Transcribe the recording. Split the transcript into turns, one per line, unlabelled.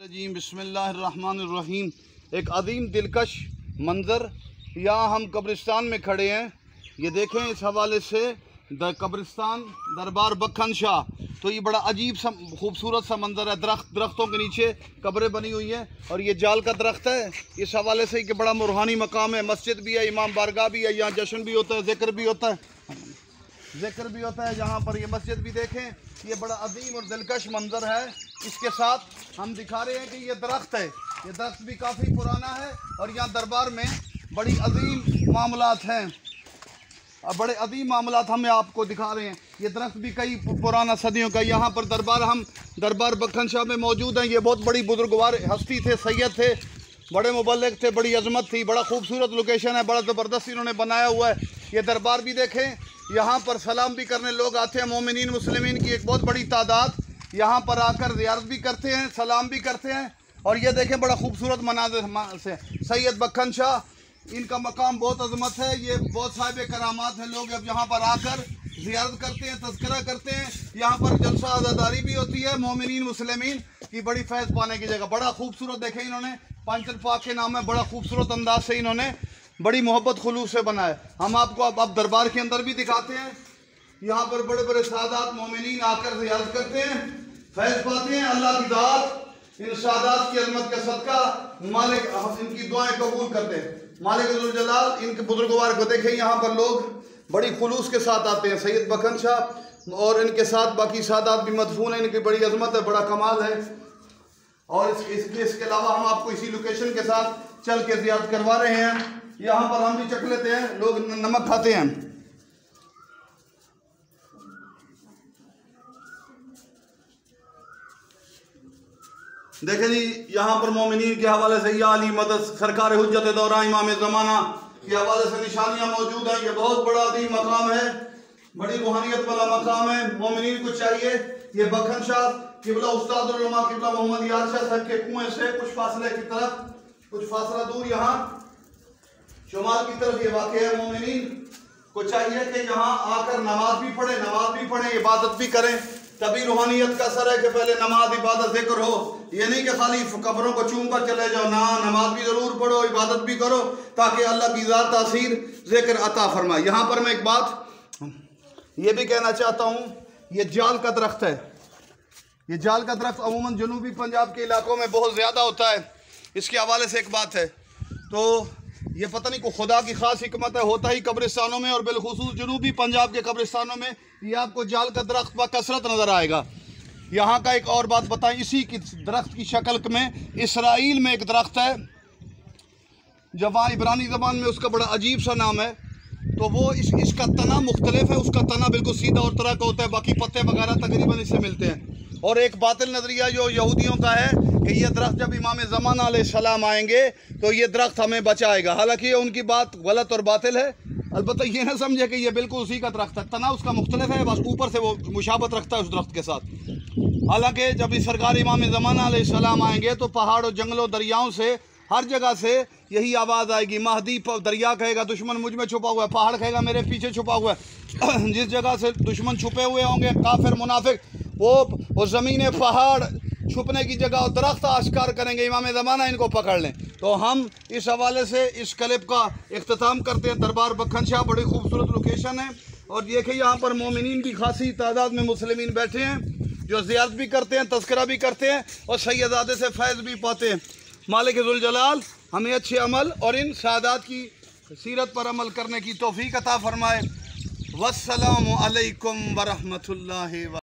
जी बिस्मिल्लाहिर्रहमानिर्रहीम। एक अजीम दिलकश मंज़र, यहाँ हम कब्रिस्तान में खड़े हैं। ये देखें, इस हवाले से कब्रिस्तान दरबार बख्खन शाह। तो ये बड़ा अजीब सा खूबसूरत सा मंज़र है। दरख्तों के नीचे कब्रें बनी हुई हैं और ये जाल का दरख्त है। इस हवाले से कि बड़ा रूहानी मकाम है। मस्जिद भी है, इमाम बारगाह भी है, यहाँ जश्न भी होता है, ज़िक्र भी होता है यहाँ पर। ये मस्जिद भी देखें, ये बड़ा अजीम और दिलकश मंज़र है। इसके साथ हम दिखा रहे हैं कि ये दरख्त है, ये दरख्त भी काफ़ी पुराना है और यहाँ दरबार में बड़ी अजीम मामलात हैं। बड़े अजीम मामलात हम आपको दिखा रहे हैं। ये दरख्त भी कई पुराना सदियों का। यहाँ पर हम दरबार बख्खन शाह में मौजूद हैं। ये बहुत बड़ी बुजुर्गवार हस्ती थे, सैयद थे, बड़े मुबल्लिग थे, बड़ी अजमत थी। बड़ा खूबसूरत लोकेशन है, बड़ा ज़बरदस्त इन्होंने बनाया हुआ है। ये दरबार भी देखें, यहाँ पर सलाम भी करने लोग आते हैं। मोमिनीन मुस्लिमीन की एक बहुत बड़ी तादाद यहाँ पर आकर ज़ियारत भी करते हैं, सलाम भी करते हैं। और ये देखें, बड़ा खूबसूरत मनाज़िर से सैयद बख्खन शाह, इनका मकाम बहुत अजमत है। ये बहुत साहिब करामात हैं। लोग अब यहाँ पर आकर ज़ियारत करते हैं, तज़किरा करते हैं। यहाँ पर जलसा अज़ादारी भी होती है। मोमिनीन मुस्लिमीन की बड़ी फैज़ पाने की जगह। बड़ा खूबसूरत देखें, इन्होंने पांचल पाक के नाम है, बड़ा खूबसूरत अंदाज से इन्होंने बड़ी मोहब्बत खुलूस से बनाए। हम आपको अब दरबार के अंदर भी दिखाते हैं। यहाँ पर बड़े बड़े सादात मोमिनीन आकर ज़ियारत करते हैं, फैज़ पाते हैं। अल्लाह की दात इन सादात की अज़मत का सदका मालिक इनकी दुआएं कबूल करते हैं। मालिक ज़ुल जलाल इनके बुजुर्गवार को देखें, यहाँ पर लोग बड़ी खुलूस के साथ आते हैं। सैयद बख्खन शाह और इनके साथ बाकी सादात भी मदफून हैं। इनकी बड़ी अज़मत है, बड़ा कमाल है। और इसके अलावा हम आपको इसी लोकेशन के साथ चल के ज़ियारत करवा रहे हैं। यहाँ पर हम भी चख लेते हैं, लोग नमक खाते हैं। देखें जी, यहाँ पर मोमिनीन के हवाले से या अली मदद सरकार हुज्जत दौरा इमाम ज़माना के हवाले से निशानियाँ मौजूद हैं। ये बहुत बड़ा अजीम मकाम है, बड़ी रूहानियत वाला मकाम है। मोमिनीन को चाहिए ये बख्खन शाह किबला उस्ताद उलमा किबला मोहम्मद यार शाह साहब के कुएं से कुछ फासले की तरफ, कुछ फासला दूर यहाँ शुमाल की तरफ ये वाक़ है। मोमिनीन को चाहिए कि यहाँ आकर नमाज भी पढ़ें, इबादत भी करें। तभी रूहानियत का असर है कि पहले नमाज, इबादत, जिक्र हो। ये नहीं कि खाली कब्रों को चूम कर चले जाओ ना, नमाज भी ज़रूर पढ़ो, इबादत भी करो, ताकि अल्लाह की ज़ात तासीर जिक्र अता फरमाए। यहाँ पर मैं एक बात ये भी कहना चाहता हूँ, ये जाल का दरख्त है। ये जाल का दरख्त अमूमन जनूबी पंजाब के इलाकों में बहुत ज़्यादा होता है। इसके हवाले से एक बात है, तो ये पता नहीं को खुदा की ख़ास हिकमत है, होता ही कब्रिस्तानों में और बिलखुसूस जनूबी पंजाब के कब्रिस्तानों में ये आपको जाल का दरख्त बकसरत नज़र आएगा। यहाँ का एक और बात बताएं, इसी की दरख्त की शक्ल में इसराइल में एक दरख्त है, जब वहाँ इब्रानी ज़बान में उसका बड़ा अजीब सा नाम है। तो वो इसका तना मुख्तलिफ है। उसका तना बिल्कुल सीधा और तरह का होता है, बाकी पत्ते वगैरह तकरीबन इससे मिलते हैं। और एक बातिल नज़रिया जो यहूदियों का है कि ये दरख्त जब इमाम ज़माना अलैहिस्सलाम आएंगे तो ये दरख्त हमें बचाएगा। हालांकि ये उनकी बात गलत और बातिल है। अलबत्ता ये ना समझे कि ये बिल्कुल उसी का दरख्त है। तना उसका मुख्तलिफ है, बस ऊपर से वो मुशाबत रखता है उस दरख्त के साथ। हालांकि जब इस सरकार इमाम ज़माना अलैहिस्सलाम आएंगे तो पहाड़ों, जंगलों, दरियाओं से, हर जगह से यही आवाज़ आएगी। महदी दरिया कहेगा दुश्मन मुझ में छुपा हुआ है, पहाड़ कहेगा मेरे पीछे छुपा हुआ है। जिस जगह से दुश्मन छुपे हुए होंगे, काफिर मुनाफिक, वो ज़मीन, पहाड़ छुपने की जगह और दरख्त आश्कार करेंगे, इमाम ज़माना इनको पकड़ लें। तो हम इस हवाले से इस क्लिप का इख्तिताम करते हैं। दरबार बख्खन शाह बड़ी खूबसूरत लोकेशन है। और देखिए, यहाँ पर मोमिनीन भी खासी तादाद में मुस्लिमीन बैठे हैं, जो ज़ियारत भी करते हैं, तज़किरा भी करते हैं और सैयदादे से फैज़ भी पाते हैं। मालिक ज़ुल जलाल हमें अच्छे अमल और इन सादात की सीरत पर अमल करने की तौफ़ीक़ अता फ़रमाए। वस्सलामु अलैकुम व रहमतुल्लाहि।